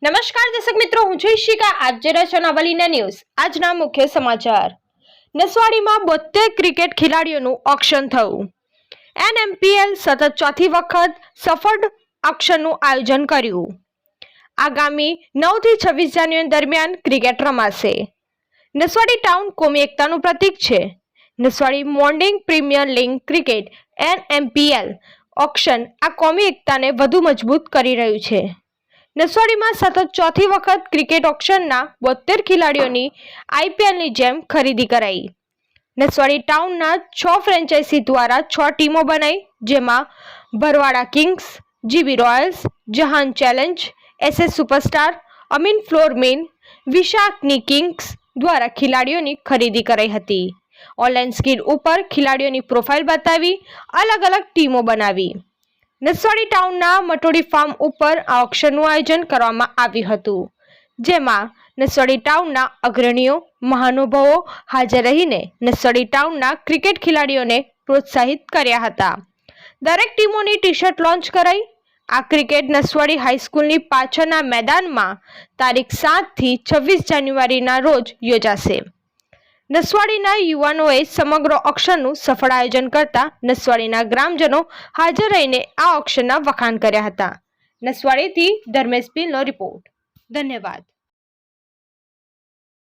નમસ્કાર દર્શક મિત્રો, હું છું ઈશિકા. આપ જોઈ રહ્યા છો નવલીના ન્યૂઝ. આજના મુખ્ય સમાચાર. નસવાડીમાં 72 ક્રિકેટ ખેલાડીઓનું ઓક્શન થયું. NMPL સતત ચોથી વખત સફળ ઓક્શનનું આયોજન કર્યું. આગામી 9 થી 26 જાન્યુઆરી દરમિયાન ક્રિકેટ રમાશે. નસવાડી ટાઉન કોમી એકતાનું પ્રતીક છે. Naswadi morning premier league cricket NMPL auction આ કોમી એકતાને વધુ મજબૂત કરી રહ્યું છે. નસવાડીમાં સતત ચોથી વખત ક્રિકેટ ઓક્શનના 72 ખેલાડીઓની IPLની જેમ ખરીદી કરાઈ. નસવાડી ટાઉનના 6 ફ્રેન્ચાઇઝી દ્વારા 6 ટીમો બનાવી, જેમાં Bharwada kings, GB royals, Jahan challenge, SS superstar, Amin ફ્લોરમીન, વિશાખની કિંગ્સ દ્વારા ખેલાડીઓની ખરીદી કરાઈ હતી. ઓનલાઈન સ્ક્રીન ઉપર ખેલાડીઓની પ્રોફાઇલ બતાવી અલગ અલગ ટીમો બનાવી. નસવાડી ટાઉનના મટોડી ફાર્મ ઉપર આ ઓક્શનનું આયોજન કરવામાં આવ્યું હતું, જેમાં નસવાડી ટાઉનના અગ્રણીઓ, મહાનુભાવો હાજર રહીને નસવાડી ટાઉનના ક્રિકેટ ખેલાડીઓને પ્રોત્સાહિત કર્યા હતા. દરેક ટીમોની ટી-શર્ટ લોન્ચ કરાઈ. આ ક્રિકેટ નસવાડી હાઈસ્કૂલની પાછળના મેદાનમાં તારીખ 7 થી 26 જાન્યુઆરીના રોજ યોજાશે. નસવાડીના યુવાનોએ સમગ્ર ઓક્શનનું સફળ આયોજન કરતા નસવાડીના ગ્રામજનો હાજર રહીને આ ઓક્શનના વખાણ કર્યા હતા. નસવાડીથી ધર્મેશ પીલનો રિપોર્ટ. ધન્યવાદ.